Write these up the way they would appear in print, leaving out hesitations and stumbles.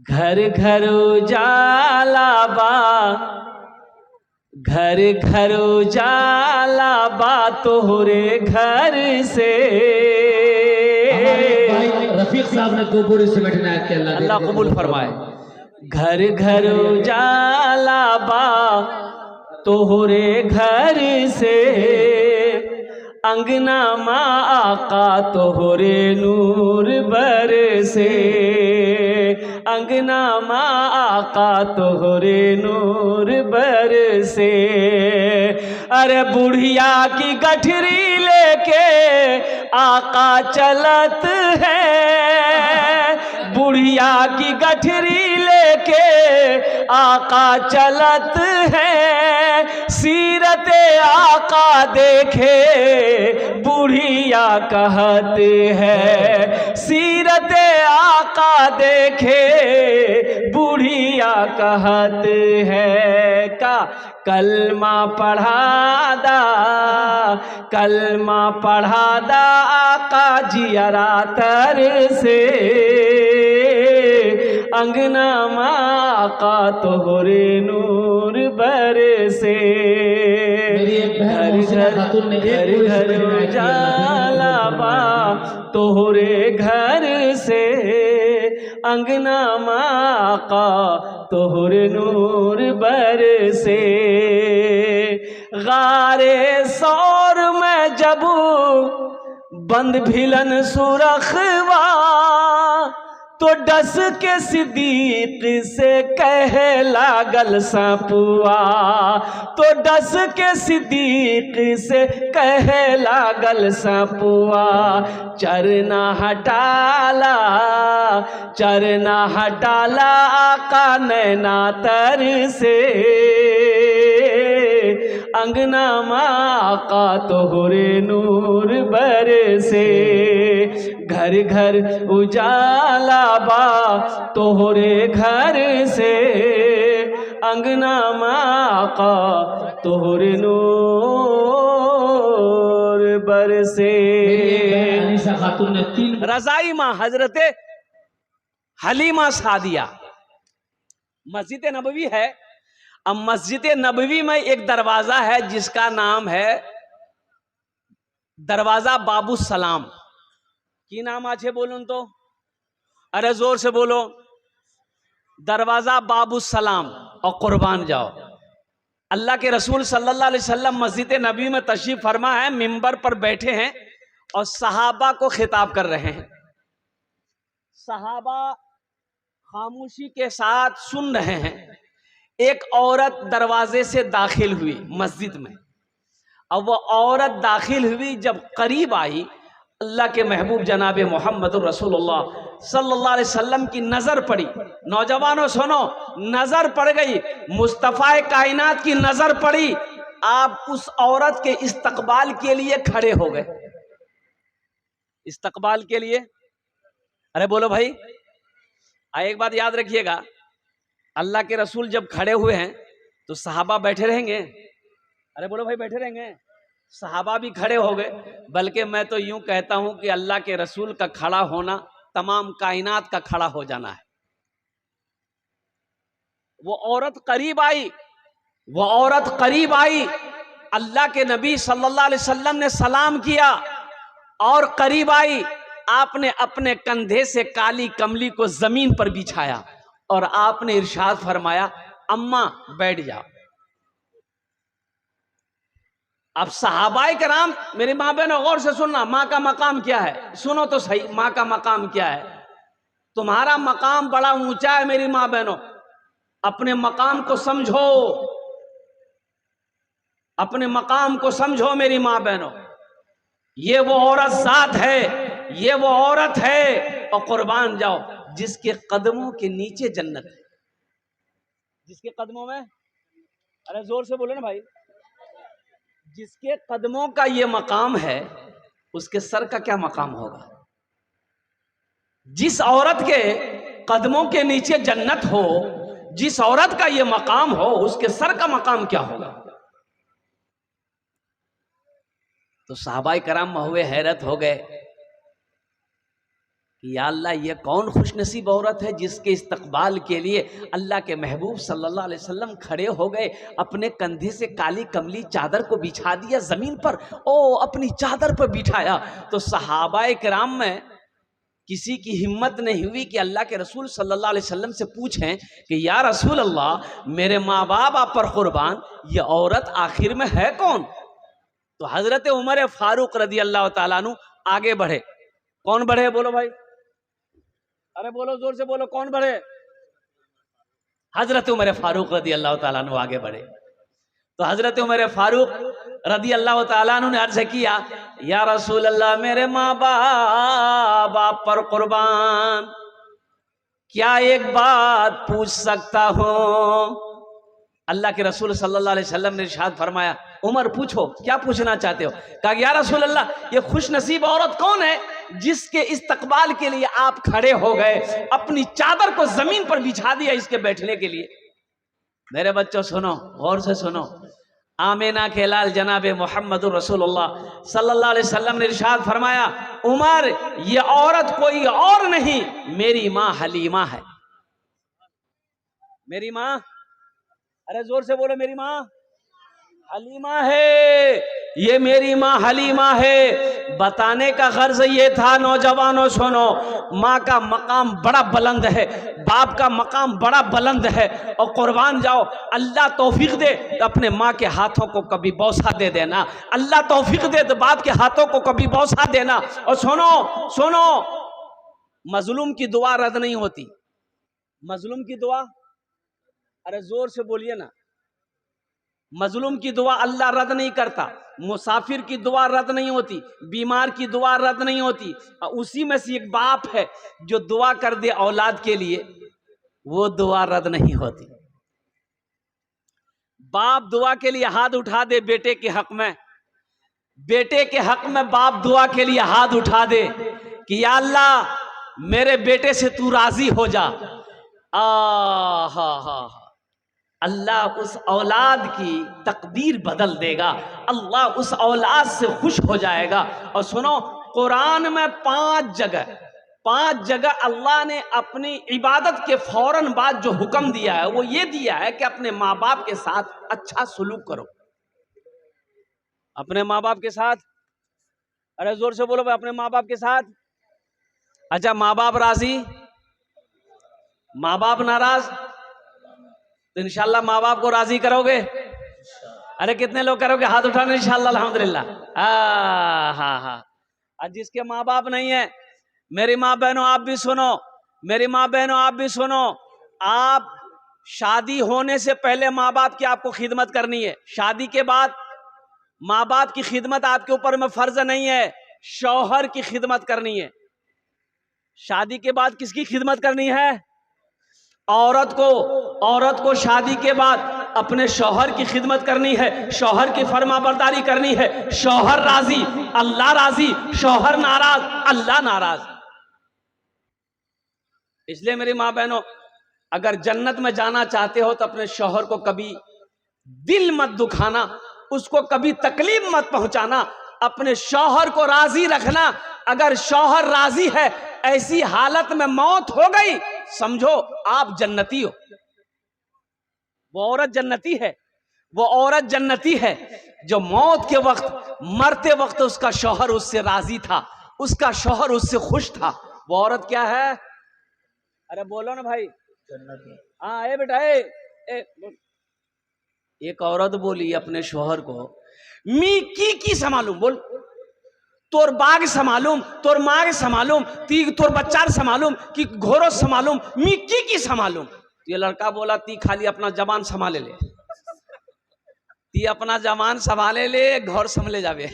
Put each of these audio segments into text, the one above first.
घर घर उजाला बा, घर घर उजाला बा तोहरे घर से। हमारे भाई रफीक साहब ने दो बोरी सीमेंट नायत के अल्लाह कबूल फरमाए। घर घर उजाला बा तोहरे घर से, अंगना माँ आका तोहरे नूर बरसे। अंगना माँ आका तोहरे नूर बरसे। अरे बुढ़िया की गठरी लेके आका चलत है, बुढ़िया की गठरी लेके आका चलत है। सीरत आका देखे बुढ़िया कहत है, सीरत आका देखे बुढ़िया कहत है। का कलमा पढ़ा दा, कलमा पढ़ा दा आका जियरा तर से। अंगना माँ का तोहरे नूर बरसे। घर घर उजाला बा तोहरे घर से, अंगना माँ का तोहरे नूर बरसे। गारे सौर में जबू बंद भिलन सुरखवा, तो डस के सिद्दीक से कह लागल सपुआ, तो डस के सिद्दीक से कह लागल सपुआ। चरना हटाला, चरना हटाला आका नैना तर से। अंगना माँ का तोहरे नूर बरसे। घर घर उजाला बा तोहरे घर से, अंगना माँ का तोहरे नूर बरसे। खातून ने 3 रजाई माँ हजरत हलीमा सादिया। मस्जिद नबवी है। अब मस्जिद नबवी में एक दरवाजा है जिसका नाम है दरवाजा बाबू सलाम। की नाम आछे बोलूं तो? अरे जोर से बोलो। दरवाजा बाबू सलाम। और कुर्बान जाओ, अल्लाह के रसूल सल्लल्लाहु अलैहि वसल्लम मस्जिद नबी में तशरीफ फरमा है, मिंबर पर बैठे हैं और सहाबा को खिताब कर रहे हैं। सहाबा खामोशी के साथ सुन रहे हैं। एक औरत दरवाजे से दाखिल हुई मस्जिद में। अब वो औरत दाखिल हुई, जब करीब आई अल्लाह के महबूब जनाब मोहम्मद रसूलुल्लाह सल्लल्लाहु अलैहि वसल्लम की नजर पड़ी। नौजवानों सुनो, नजर पड़ गई, मुस्तफ़ा कायनात की नजर पड़ी। आप उस औरत के इस्तकबाल के लिए खड़े हो गए। इस्तकबाल के लिए, अरे बोलो भाई। एक बात याद रखिएगा, अल्लाह के रसूल जब खड़े हुए हैं तो सहाबा बैठे रहेंगे। अरे बोलो भाई, बैठे रहेंगे। सहाबा भी खड़े हो गए। बल्कि मैं तो यूं कहता हूं कि अल्लाह के रसूल का खड़ा होना तमाम कायनात का खड़ा हो जाना है। वो औरत करीब आई, वो औरत करीब आई। अल्लाह के नबी सल्लल्लाहु अलैहि वसल्लम ने सलाम किया और करीब आई। आपने अपने कंधे से काली कमली को जमीन पर बिछाया और आपने इरशाद फरमाया, अम्मा बैठ जाओ। अब सहाबाए कराम, मेरी माँ बहनों गौर से सुनना, माँ का मकाम क्या है, सुनो तो सही, माँ का मकाम क्या है। तुम्हारा मकाम बड़ा ऊंचा है मेरी माँ बहनों, अपने मकाम को समझो, अपने मकाम को समझो मेरी माँ बहनों। ये वो औरत जात है, ये वो औरत है, और कुर्बान जाओ जिसके कदमों के नीचे जन्नत है। जिसके कदमों में, अरे जोर से बोलो ना भाई, जिसके कदमों का ये मकाम है उसके सर का क्या मकाम होगा। जिस औरत के कदमों के नीचे जन्नत हो, जिस औरत का ये मकाम हो, उसके सर का मकाम क्या होगा। तो सहाबाए कराम हुए हैरत हो गए। कि या अल्लाह ये कौन खुशनसीब औरत है जिसके इस्तकबाल के लिए अल्लाह के महबूब सल्लल्लाहु अलैहि वसल्लम खड़े हो गए, अपने कंधे से काली कमली चादर को बिछा दिया ज़मीन पर, ओ अपनी चादर पर बिठाया। तो सहाबाए किराम में किसी की हिम्मत नहीं हुई कि अल्लाह के रसूल सल्लल्लाहु अलैहि वसल्लम से पूछें कि या रसूल अल्लाह, मेरे माँ बाप आप पर कुर्बान, ये औरत आखिर में है कौन? तो हजरत उमर फारूक रदी अल्लाह ताला अन्हु आगे बढ़े। कौन बढ़े बोलो भाई, अरे बोलो जोर से बोलो, कौन बढ़े? हजरत उमर फारूक रदी अल्लाह ताला अन्हु आगे बढ़े। तो हजरत उमर फारूक रदी अल्लाह ताला अन्हु ने अर्ज किया, या रसूल अल्लाह, मेरे माँ बाप आप पर कुर्बान, क्या एक बात पूछ सकता हूं? अल्लाह के रसूल सल्लल्लाहु अलैहि वसल्लम ने इरशाद फरमाया, उमर पूछो, क्या पूछना चाहते हो? कहा, या रसूल अल्लाह, ये खुश नसीब औरत कौन है जिसके इस्तकबाल के लिए आप खड़े हो गए, अपनी चादर को जमीन पर बिछा दिया इसके बैठने के लिए? मेरे बच्चों सुनो, गौर से सुनो। आमिना के लाल जनाबे मोहम्मदुर रसूलुल्लाह सल्लल्लाहु अलैहि वसल्लम ने इरशाद फरमाया, उमर, ये औरत कोई और नहीं, मेरी माँ हलीमा है। मेरी माँ, अरे जोर से बोलो, मेरी माँ हलीमा है, ये मेरी माँ हलीमा है। बताने का गर्ज ये था, नौजवानों सुनो, माँ का मकाम बड़ा बुलंद है, बाप का मकाम बड़ा बुलंद है, और कुर्बान जाओ, अल्लाह तौफीक दे तो अपने माँ के हाथों को कभी बौसा दे देना, अल्लाह तौफीक दे तो बाप के हाथों को कभी बौसा देना। और सुनो सुनो, मजलूम की दुआ रद्द नहीं होती। मजलूम की दुआ, अरे जोर से बोलिए ना, मजलूम की दुआ अल्लाह रद्द नहीं करता, मुसाफिर की दुआ रद्द नहीं होती, बीमार की दुआ रद्द नहीं होती। उसी में से एक बाप है जो दुआ कर दे औलाद के लिए, वो दुआ रद्द नहीं होती। बाप दुआ के लिए हाथ उठा दे बेटे के हक में, बेटे के हक में बाप दुआ के लिए हाथ उठा दे कि या अल्लाह, मेरे बेटे से तू राजी हो जा। हा, अल्लाह उस औलाद की तकदीर बदल देगा, अल्लाह उस औलाद से खुश हो जाएगा। और सुनो, कुरान में 5 जगह अल्लाह ने अपनी इबादत के फौरन बाद जो हुक्म दिया है वो ये दिया है कि अपने माँ बाप के साथ अच्छा सलूक करो। अपने माँ बाप के साथ, अरे जोर से बोलो भाई, अपने माँ बाप के साथ। अच्छा, माँ बाप राजी, माँ बाप नाराज, तो इंशाल्लाह माँ बाप को राजी करोगे? अरे कितने लोग करोगे? हाथ उठाने इंशाल्लाह, अल्हम्दुलिल्लाह। हाँ। और जिसके माँ बाप नहीं है, मेरी माँ बहनों आप भी सुनो, मेरी माँ बहनों आप भी सुनो, आप शादी होने से पहले माँ बाप की आपको खिदमत करनी है, शादी के बाद माँ बाप की खिदमत आपके ऊपर में फर्ज नहीं है, शौहर की खिदमत करनी है। शादी के बाद किसकी खिदमत करनी है? औरत को शादी के बाद अपने शौहर की खिदमत करनी है, शौहर की फरमाबरदारी करनी है। शौहर राजी, अल्लाह राजी, शौहर नाराज, अल्लाह नाराज। इसलिए मेरी माँ बहनों, अगर जन्नत में जाना चाहते हो तो अपने शौहर को कभी दिल मत दुखाना, उसको कभी तकलीफ मत पहुंचाना, अपने शौहर को राजी रखना। अगर शौहर राजी है, ऐसी हालत में मौत हो गई, समझो आप जन्नती हो। वो औरत जन्नती है, वो औरत जन्नती है जो मौत के वक्त, मरते वक्त उसका शौहर उससे राजी था, उसका शौहर उससे खुश था। वो औरत क्या है? अरे बोलो ना भाई, जन्नती। हाँ बेटा, एक औरत बोली अपने शौहर को, मी की संभालूं, बोल, तोर बाग संभालूं, तोर माग संभालूं, तोर बच्चार संभालूं कि घोरो संभालूं, मी की संभालूं? ये लड़का बोला, ती खाली अपना जबान संभाले ले, ती अपना जबान संभाले ले, घर संभले जावे।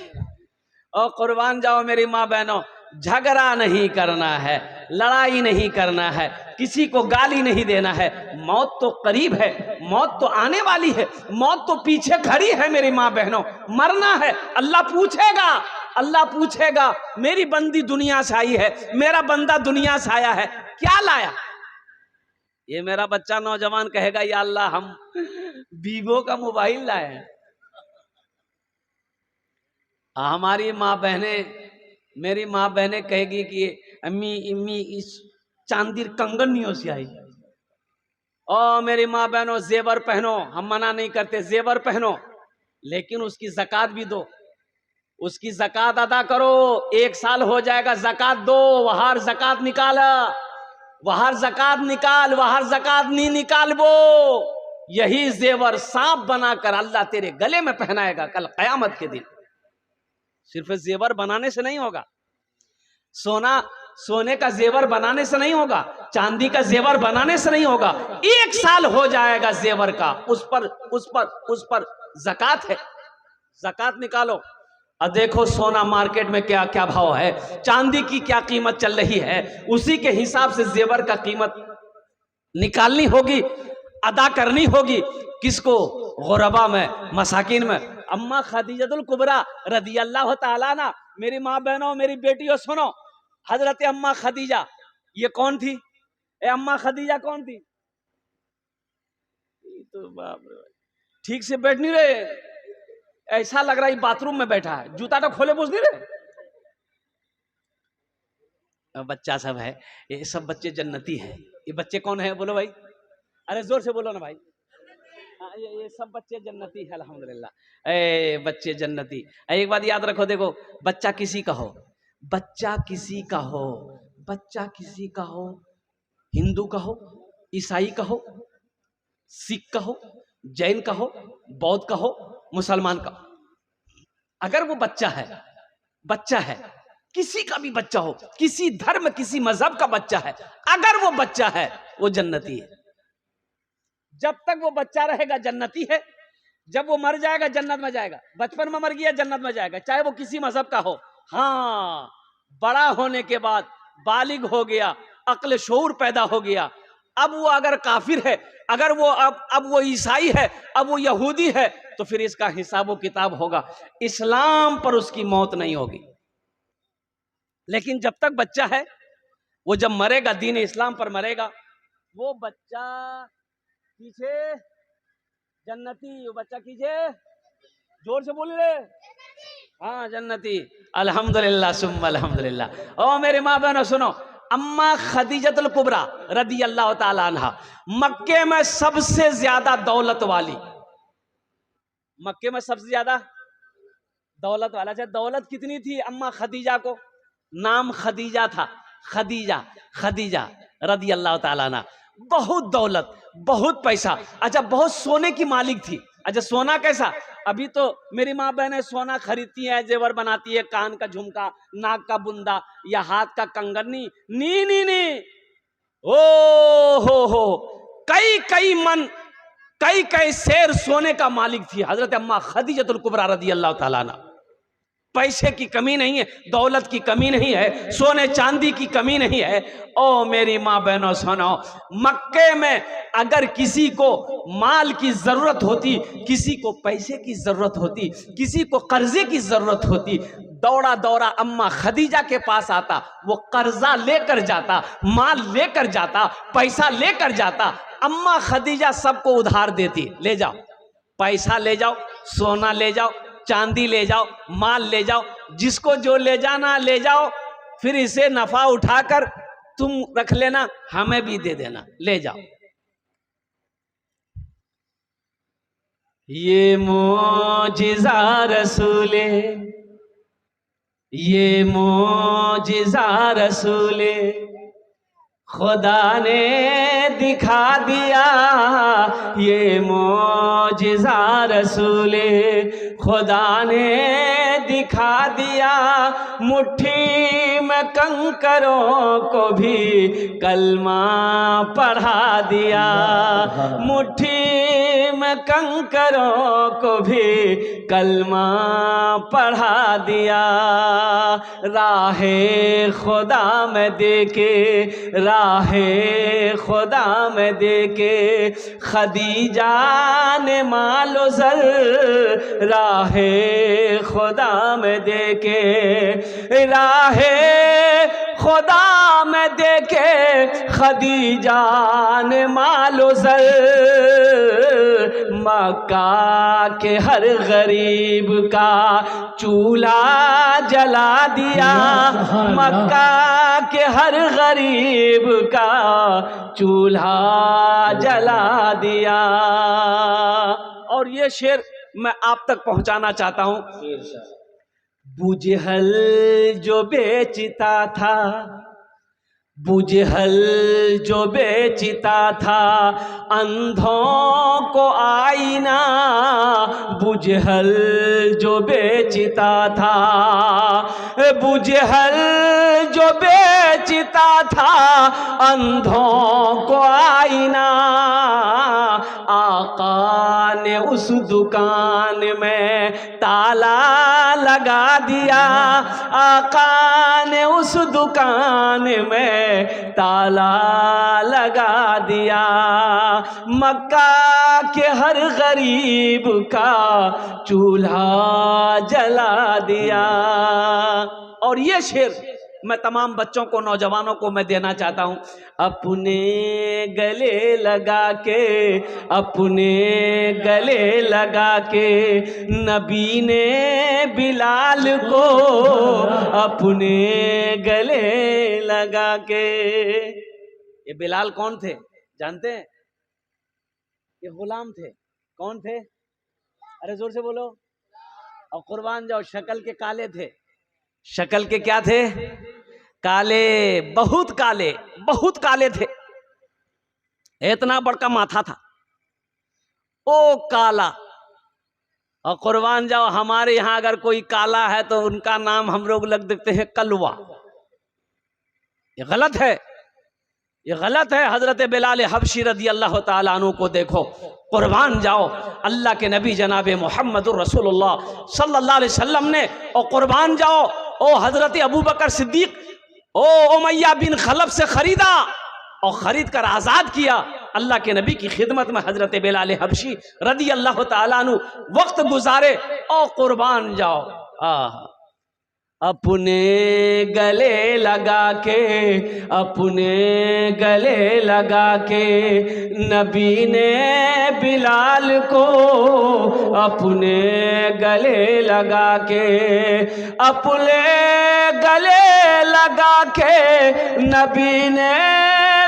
और कुर्बान जाओ मेरी माँ बहनों, झगड़ा नहीं करना है, लड़ाई नहीं करना है, किसी को गाली नहीं देना है। मौत तो करीब है, मौत तो आने वाली है, मौत तो पीछे खड़ी है मेरी माँ बहनों। मरना है, अल्लाह पूछेगा, अल्लाह पूछेगा, मेरी बंदी दुनिया से आई है, मेरा बंदा दुनिया से आया है, क्या लाया? ये मेरा बच्चा नौजवान कहेगा, या अल्लाह हम वीवो का मोबाइल लाए हैं। हमारी माँ बहनें मेरी माँ बहने कहेगी कि अम्मी अम्मी इस चांदी कंगन नहीं हो सी आई। ओ मेरी माँ बहनों, जेवर पहनो, हम मना नहीं करते, जेवर पहनो, लेकिन उसकी ज़कात भी दो, उसकी ज़कात अदा करो। 1 साल हो जाएगा, ज़कात दो, वहार ज़कात निकाल, वहार ज़कात निकाल, वहार ज़कात नहीं निकाल वो यही जेवर सांप बनाकर अल्लाह तेरे गले में पहनाएगा कल कयामत के दिन। सिर्फ जेवर बनाने से नहीं होगा, सोने का जेवर बनाने से नहीं होगा, चांदी का जेवर बनाने से नहीं होगा। 1 साल हो जाएगा जेवर का, उस पर ज़कात है, ज़कात निकालो। और देखो सोना मार्केट में क्या क्या भाव है, चांदी की क्या कीमत चल रही है, उसी के हिसाब से जेवर का कीमत निकालनी होगी, अदा करनी होगी। किसको? गुरबा में, मसाकिन में। अम्मा खदीजतुल कुबरा रदी अल्लाह ताला अन्हा, मेरी माँ बहनों, मेरी बेटियों सुनो, हजरत अम्मा खदीजा ये कौन थी? अम्मा खदीजा कौन थी? तो बाप रे, ठीक से बैठ नहीं रहे, ऐसा लग रहा है बाथरूम में बैठा है, जूता तो खोले पूछ नहीं रहे। बच्चा सब है, ये सब बच्चे जन्नती हैं। ये बच्चे कौन है बोलो भाई, अरे जोर से बोलो ना भाई। ये सब बच्चे जन्नती है अल्हम्दुलिल्लाह। ए बच्चे जन्नती। एक बात याद रखो, देखो बच्चा किसी का हो, बच्चा किसी का हो, बच्चा किसी का हो, हिंदू का हो, ईसाई का हो, सिख का हो, जैन का हो, बौद्ध का हो, मुसलमान का हो, अगर वो बच्चा है, किसी का भी बच्चा हो, किसी धर्म किसी मजहब का बच्चा है, अगर वो बच्चा है वो जन्नती है। जब तक वो बच्चा रहेगा जन्नती है, जब वो मर जाएगा जन्नत में जाएगा, बचपन में मर गया जन्नत में जाएगा, चाहे वो किसी मजहब का हो। हाँ, बड़ा होने के बाद बालिग हो गया, अक्ल शऊर पैदा हो गया, अब वो अगर काफिर है, अगर वो अब वो ईसाई है, अब वो यहूदी है, तो फिर इसका हिसाब व किताब होगा। इस्लाम पर उसकी मौत नहीं होगी। लेकिन जब तक बच्चा है, वो जब मरेगा दीन इस्लाम पर मरेगा, वो बच्चा पीछे जन्नती, वो बच्चा कीजिए, जोर से बोल रहे, हाँ जन्नती। अल्हम्दुलिल्लाह सुम्मा अल्हम्दुलिल्लाह। ओ मेरे माँ बहनों सुनो, अम्मा खदीजतुल कुबरा रदी अल्लाह ताला अन्हा मक्के में सबसे ज्यादा दौलत वाली, मक्के में सबसे ज्यादा दौलत वाला। अच्छा, दौलत कितनी थी अम्मा खदीजा को? नाम खदीजा था, खदीजा रदी अल्लाह ताला अन्हा। बहुत दौलत, बहुत पैसा, अच्छा बहुत सोने की मालिक थी। अच्छा सोना कैसा? अभी तो मेरी माँ बहनें सोना खरीदती हैं, जेवर बनाती है, कान का झुमका, नाक का बुंदा या हाथ का कंगन, नहीं, ओ हो कई मन, कई शेर सोने का मालिक थी हजरत अम्मा खदीजतुल कुबरा रदी अल्लाह ताला अन्हा। पैसे की कमी नहीं है, दौलत की कमी नहीं है, सोने चांदी की कमी नहीं है। ओ मेरी माँ बहनों सुनो, मक्के में अगर किसी को माल की जरूरत होती, किसी को पैसे की जरूरत होती, किसी को कर्जे की जरूरत होती, दौड़ा दौड़ा अम्मा खदीजा के पास आता, वो कर्जा लेकर जाता, माल लेकर जाता, पैसा लेकर जाता। अम्मा खदीजा सबको उधार देती, ले जाओ पैसा, ले जाओ सोना, ले जाओ चांदी, ले जाओ माल, ले जाओ, जिसको जो ले जाना ले जाओ, फिर इसे नफा उठाकर तुम रख लेना, हमें भी दे देना, ले जाओ। ये मोजिज़ा रसूले, ये मोजिज़ा रसूले खुदा ने दिखा दिया, ये मोजिज़ा रसूले खुदा ने दिखा दिया। मुट्ठी में कंकरों को भी कलमा पढ़ा दिया, मुट्ठी में कंकरों को भी कलमा पढ़ा दिया। राहे खुदा में देके, राहे खुदा में देके खदीजा ने मालो ज़र, राहे खुदा में देके, राहे खुदा में देके खदीजा ने मालो ज़र, मक्का के हर गरीब का चूल्हा जला दिया, मक्का के हर गरीब का चूल्हा जला दिया। और ये शेर मैं आप तक पहुंचाना चाहता हूं। बुजहल जो बेचता था, बुजहल जो बेचता था अंधों को आईना, बुजहल जो बेचता था, बुजहल जो बेचता था अंधों को आईना, आका ने उस दुकान में ताला लगा दिया, आका ने उस दुकान में ताला लगा दिया, मक्का के हर गरीब का चूल्हा जला दिया। और ये शेर मैं तमाम बच्चों को, नौजवानों को मैं देना चाहता हूं। अपने गले लगा के, अपने गले लगा के नबी ने बिलाल को, अपने गले लगा के। ये बिलाल कौन थे जानते हैं? ये गुलाम थे। कौन थे? अरे जोर से बोलो। और कुर्बान जाओ, शक्ल के काले थे। शक्ल के क्या थे? काले, बहुत काले, बहुत काले थे। इतना बड़का माथा था, ओ काला। और कुर्बान जाओ, हमारे यहां अगर कोई काला है तो उनका नाम हम लोग लग देते हैं कलवा। ये गलत है, ये गलत है। हजरत बिलाल हबशी रदी अल्लाह ताला अन्हु को देखो, कुर्बान जाओ, अल्लाह के नबी जनाब मोहम्मदुर रसूलुल्लाह सल्लल्लाहु अलैहि वसल्लम ने, और कुर्बान जाओ, ओ हजरत अबू बकर सिद्दीक ओ उमैया बिन खलफ से खरीदा और खरीद कर आजाद किया अल्लाह के नबी की खिदमत में। हजरत बिलाल हबशी रदी अल्लाह ताला अन्हु वक्त गुजारे, और कुर्बान जाओ, अपने गले लगा के, अपने गले लगा के नबी ने बिलाल को, अपने गले लगा के, अपने गले लगा के नबी ने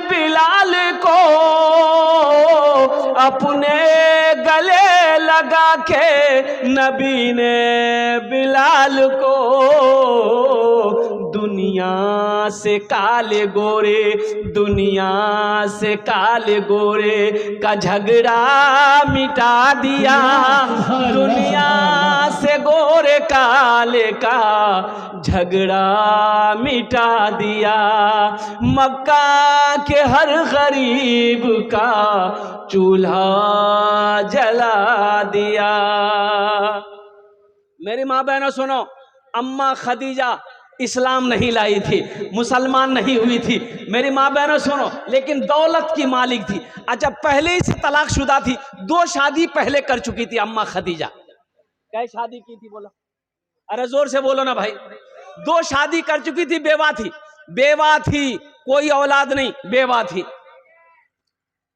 बिलाल को, अपने गले लगा के नबी ने बिलाल को। दुनिया से काले गोरे, दुनिया से काले गोरे का झगड़ा मिटा दिया, दुनिया से गोरे काले का झगड़ा मिटा दिया, मक्का के हर गरीब का चूल्हा जला दिया। मेरी माँ बहनों सुनो, अम्मा खदीजा इस्लाम नहीं लाई थी, मुसलमान नहीं हुई थी। मेरी माँ बहनों सुनो, लेकिन दौलत की मालिक थी। अच्छा, पहले ही से तलाकशुदा थी, 2 शादी पहले कर चुकी थी अम्मा खदीजा। क्या शादी की थी बोलो? अरे जोर से बोलो ना भाई। 2 शादी कर चुकी थी, बेवा थी, बेवा थी, कोई औलाद नहीं, बेवा थी।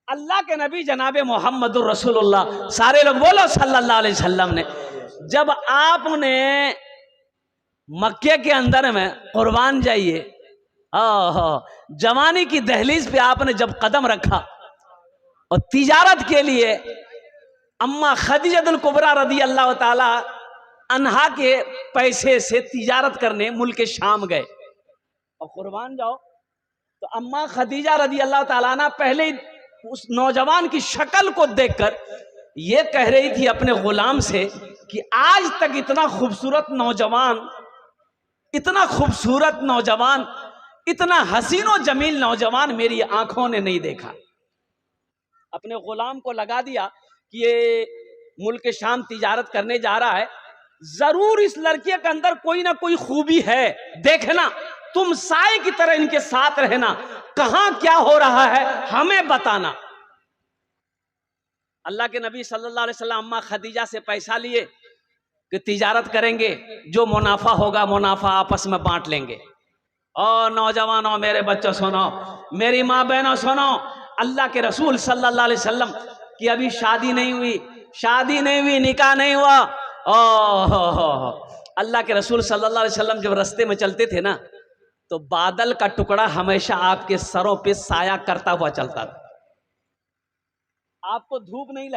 अल्लाह के नबी जनाबे मोहम्मदुर रसूलुल्लाह, सारे लोग बोलो सल्लल्लाहु अलैहि वसल्लम ने, जब आपने मक्के के अंदर में, कुर्बान जाइए, जवानी की दहलीज पे आपने जब कदम रखा और तिजारत के लिए अम्मा खदीजतुल कुबरा रदी अल्लाह ताला अन्हा के पैसे से तिजारत करने मुल्क शाम गए। और कुर्बान जाओ, तो अम्मा खदीजा रदी अल्लाह ताला ना पहले ही उस नौजवान की शक्ल को देखकर ये कह रही थी अपने गुलाम से कि आज तक इतना खूबसूरत नौजवान, इतना खूबसूरत नौजवान, इतना हसीन और जमील नौजवान मेरी आंखों ने नहीं देखा। अपने गुलाम को लगा दिया कि ये मुल्क शाम तिजारत करने जा रहा है, जरूर इस लड़के के अंदर कोई ना कोई खूबी है, देखना, तुम साए की तरह इनके साथ रहना, कहां क्या हो रहा है हमें बताना। अल्लाह के नबी सल्लल्लाहु अलैहि वसल्लम अम्मा खदीजा से पैसा लिए कि तिजारत करेंगे, जो मुनाफा होगा मुनाफा आपस में बांट लेंगे। और नौजवानों, मेरे बच्चों सुनो, मेरी माँ बहनों सुनो, अल्लाह के रसूल सल्लल्लाहु अलैहि वसल्लम कि अभी शादी नहीं हुई, निकाह नहीं हुआ। अल्लाह के रसूल सल्लल्लाहु अलैहि वसल्लम जब रास्ते में चलते थे ना, तो बादल का टुकड़ा हमेशा आपके सरों पे साया करता हुआ चलता था। आपको धूप नहीं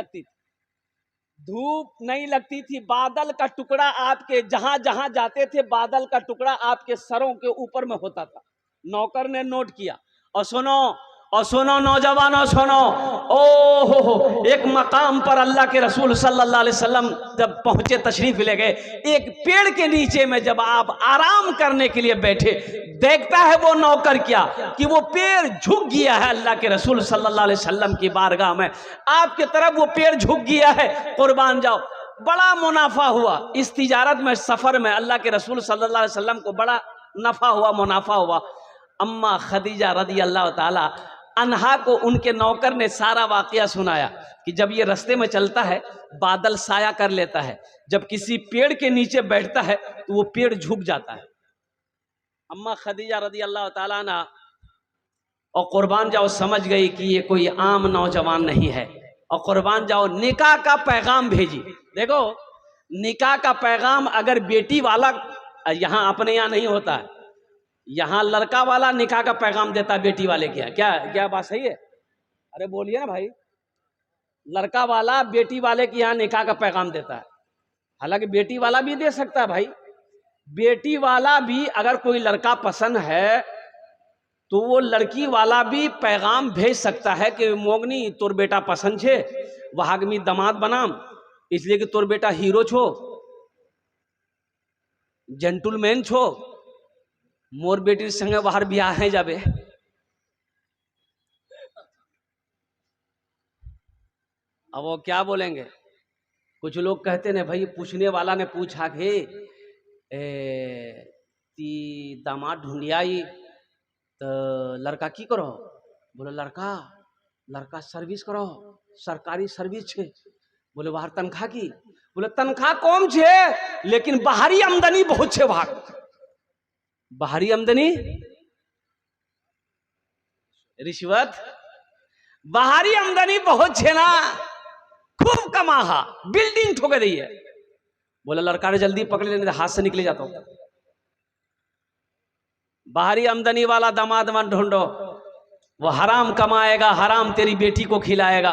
लगती थी, बादल का टुकड़ा आपके जहां जहां जाते थे, बादल का टुकड़ा आपके सरों के ऊपर में होता था। नौकर ने नोट किया। और सुनो नौजवानों, सुनो, ओ हो, एक मकाम पर अल्लाह के रसूल सल्लल्लाहु अलैहि वसल्लम जब पहुंचे, तशरीफ ले गए, एक पेड़ के नीचे में जब आप आराम करने के लिए बैठे, देखता है वो नौकर क्या कि वो पेड़ झुक गया है। अल्लाह के रसूल सल्लल्लाहु अलैहि वसल्लम की बारगाह में आपके तरफ वो पेड़ झुक गया है। कुर्बान जाओ, बड़ा मुनाफा हुआ इस तिजारत में, सफर में अल्लाह के रसूल सल्लल्लाहु अलैहि वसल्लम को बड़ा नफा हुआ, मुनाफा हुआ। अम्मा खदीजा रदी अल्लाह ताला अन्हा को उनके नौकर ने सारा वाकया सुनाया कि जब ये रास्ते में चलता है बादल साया कर लेता है, जब किसी पेड़ के नीचे बैठता है तो वो पेड़ झुक जाता है। अम्मा खदीजा रदी अल्लाह ताला अन्हा और कुर्बान जाओ समझ गई कि ये कोई आम नौजवान नहीं है, और कुर्बान जाओ निकाह का पैगाम भेजी। देखो, निकाह का पैगाम अगर बेटी वाला, यहाँ अपने यहाँ नहीं होता है, यहाँ लड़का वाला निकाह का पैगाम देता है बेटी वाले के। क्या बात सही है? अरे बोलिए ना भाई। लड़का वाला बेटी वाले के यहाँ निकाह का पैगाम देता है। हालांकि बेटी वाला भी दे सकता है भाई, बेटी वाला भी अगर कोई लड़का पसंद है तो वो लड़की वाला भी पैगाम भेज सकता है कि मोगनी तोर बेटा पसंद छे, वहागमी दामाद बनाम, इसलिए कि तोर बेटा हीरो छो, जेंटलमैन छो, मोर बेटी संगे बाहर ब्याह है जाबे। अब वो क्या बोलेंगे? कुछ लोग कहते ने भाई, पूछने वाला ने पूछा कि ती दामाद ढूंढियाई तो लड़का की करो? बोले लड़का सर्विस करो, सरकारी सर्विस छे। बोले बाहर तनख्वाह की? बोले तनख्वाह कम छे लेकिन बाहरी आमदनी बहुत छे। बाहरी आमदनी, रिश्वत, बाहरी आमदनी बहुत छे ना, खूब कमाहा, बिल्डिंग ठोके दी है। बोले लड़का ने जल्दी पकड़ लेने, हाथ से निकले जाता हूं। बाहरी आमदनी वाला दामाद मन ढूंढो, वो हराम कमाएगा, हराम तेरी बेटी को खिलाएगा।